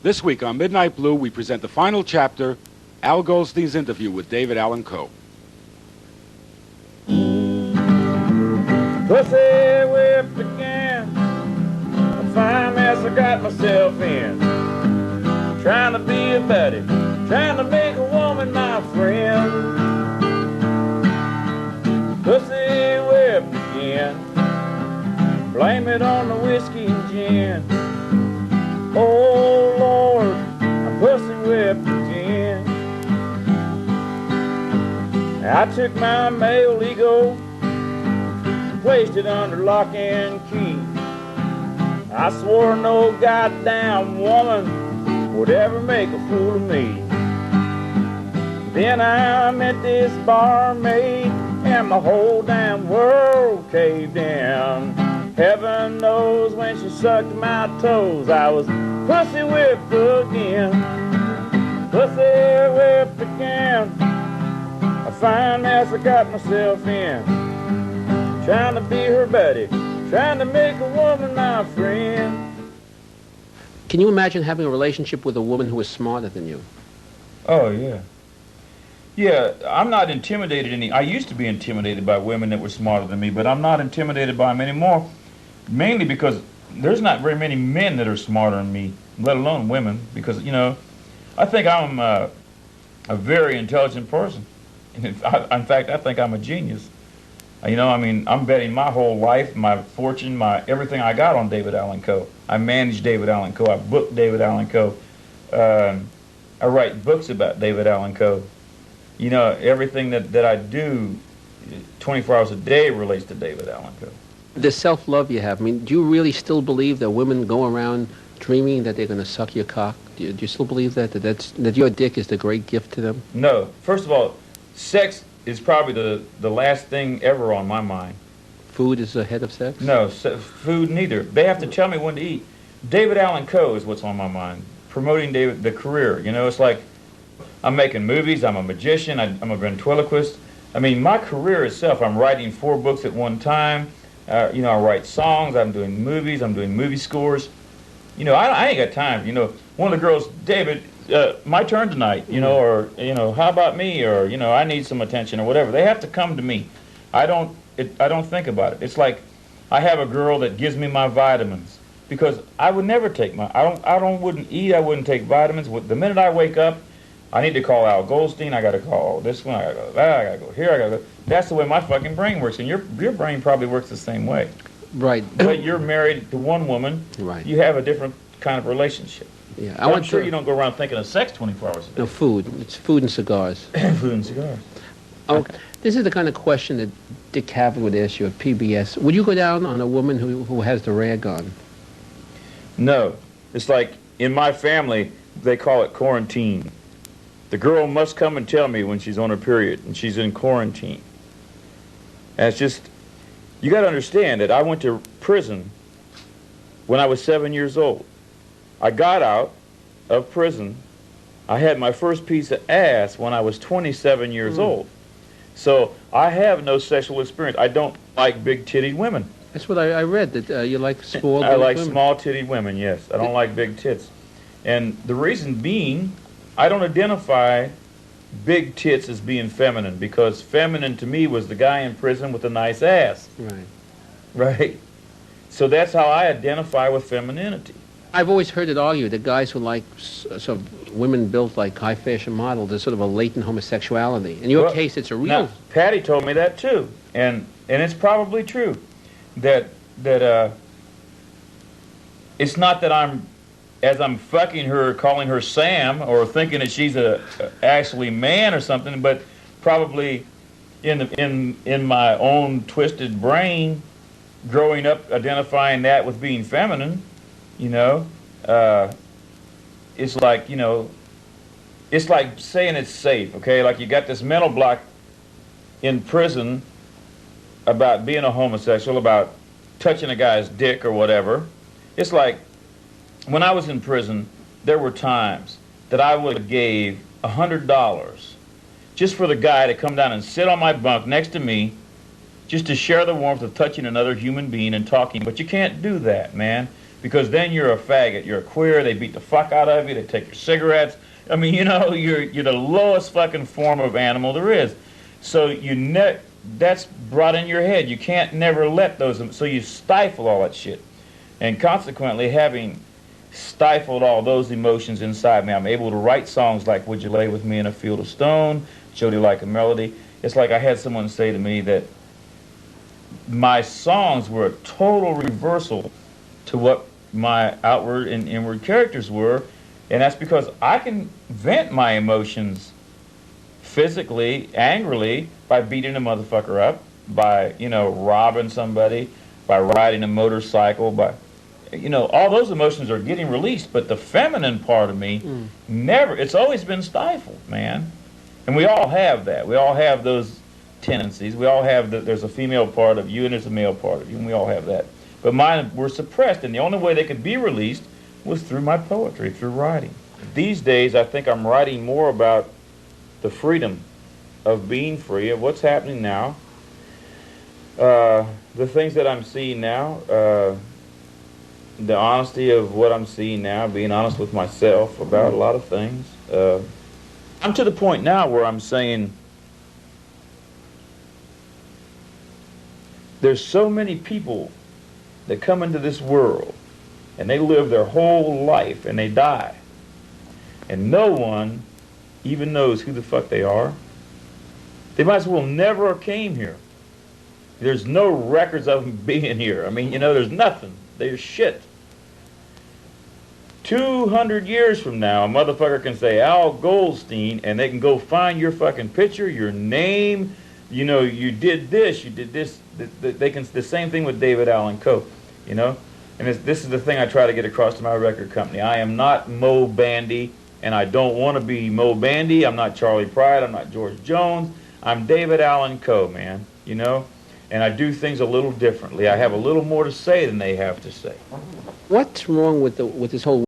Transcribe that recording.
This week on Midnight Blue, we present the final chapter, Al Goldstein's interview with David Allan Coe. Pussy whipped again, a fine mess I got myself in. Trying to be a buddy, trying to make a woman my friend. Pussy whipped again, blame it on the whiskey and gin. Oh Lord, I'm pussy whipped again. I took my male ego, placed it under lock and key. I swore no goddamn woman would ever make a fool of me. Then I met this barmaid and my whole damn world caved in. Heaven knows when she sucked my toes, I was pussy whipped again. Pussy whipped again, a fine mess I got myself in. Trying to be her buddy, trying to make a woman my friend. Can you imagine having a relationship with a woman who is smarter than you? Oh, yeah. Yeah, I'm not intimidated I used to be intimidated by women that were smarter than me, but I'm not intimidated by them anymore, mainly because there's not very many men that are smarter than me, let alone women, because, you know, I think I'm a very intelligent person. In fact, I think I'm a genius. You know, I mean, I'm betting my whole life, my fortune, my everything I got on David Allan Coe. I manage David Allan Coe. I book David Allan Coe. I write books about David Allan Coe. You know, everything that I do 24 hours a day relates to David Allan Coe. The self-love you have, I mean, do you really still believe that women go around dreaming that they're going to suck your cock? Do you still believe that your dick is the great gift to them? No. First of all, sex is probably the last thing ever on my mind. Food is ahead of sex? No, food neither. They have to tell me when to eat. David Allan Coe is what's on my mind. Promoting the career. You know, it's like I'm making movies, I'm a magician, I'm a ventriloquist. I mean, my career itself, I'm writing 4 books at one time. You know, I write songs, I'm doing movies, I'm doing movie scores. You know, I ain't got time. You know, one of the girls, David, my turn tonight, you know, or, you know, how about me, or, you know, I need some attention or whatever. They have to come to me. I don't think about it. It's like I have a girl that gives me my vitamins, because I would never take wouldn't eat, I wouldn't take vitamins. The minute I wake up, I need to call Al Goldstein, I gotta call this one, I gotta go that, I gotta go here, I gotta go. That's the way my fucking brain works, and your brain probably works the same way. Right. But you're married to one woman, right. You have a different kind of relationship. Yeah, I'm sure you don't go around thinking of sex 24 hours a day. No, food. It's food and cigars. Food and cigars. Okay. This is the kind of question that Dick Cavett would ask you at PBS. Would you go down on a woman who has the rag on? No. It's like, in my family, they call it quarantine. The girl must come and tell me when she's on her period and she's in quarantine. And it's just, you got to understand that I went to prison when I was 7 years old. I got out of prison. I had my first piece of ass when I was 27 years old. So I have no sexual experience. I don't like big-titted women. That's what I read, that you like small I like women. small-titted women, yes. I don't like big tits. And the reason being, I don't identify big tits as being feminine, because feminine to me was the guy in prison with a nice ass. Right. Right? So that's how I identify with femininity. I've always heard it argued that guys who like sort of women built like high fashion models, there's sort of a latent homosexuality. In your case, it's a real... Now, Patty told me that too, and it's probably true. That it's not that as I'm fucking her, calling her Sam, or thinking that she's a actually man or something, but probably in my own twisted brain, growing up identifying that with being feminine, you know, it's like, you know, it's like saying it's safe, okay? Like you got this mental block in prison about being a homosexual, about touching a guy's dick or whatever. It's like, when I was in prison, there were times that I would have gave $100 just for the guy to come down and sit on my bunk next to me, just to share the warmth of touching another human being and talking. But you can't do that, man. because then you're a faggot, you're a queer, they beat the fuck out of you, they take your cigarettes. I mean, you know, you're the lowest fucking form of animal there is. So that's brought in your head. You can't never let those, so you stifle all that shit. And consequently, having stifled all those emotions inside me, I'm able to write songs like Would You Lay With Me in a Field of Stone, Jody Like a Melody. It's like I had someone say to me that my songs were a total reversal to what my outward and inward characters were, and that's because I can vent my emotions physically, angrily, by beating a motherfucker up, by, you know, robbing somebody, by riding a motorcycle, by, you know, all those emotions are getting released, but the feminine part of me never, it's always been stifled, man. And we all have that. We all have those tendencies. We all have there's a female part of you and there's a male part of you, and we all have that. But mine were suppressed, and the only way they could be released was through my poetry, through writing. These days, I think I'm writing more about the freedom of being free, of what's happening now, the things that I'm seeing now, the honesty of what I'm seeing now, being honest with myself about a lot of things. I'm to the point now where I'm saying there's so many people that come into this world and they live their whole life and they die, and no one even knows who the fuck they are. They might as well never came here. There's no records of them being here. I mean, you know, there's nothing. There's shit. 200 years from now, a motherfucker can say Al Goldstein, and they can go find your fucking picture, your name, you know, you did this, you did this. They can, the same thing with David Allan Coe, you know. And this is the thing I try to get across to my record company. I am not Mo Bandy, and I don't want to be Mo Bandy. I'm not Charlie Pride. I'm not George Jones. I'm David Allan Coe, man, you know. And I do things a little differently. I have a little more to say than they have to say. What's wrong with this whole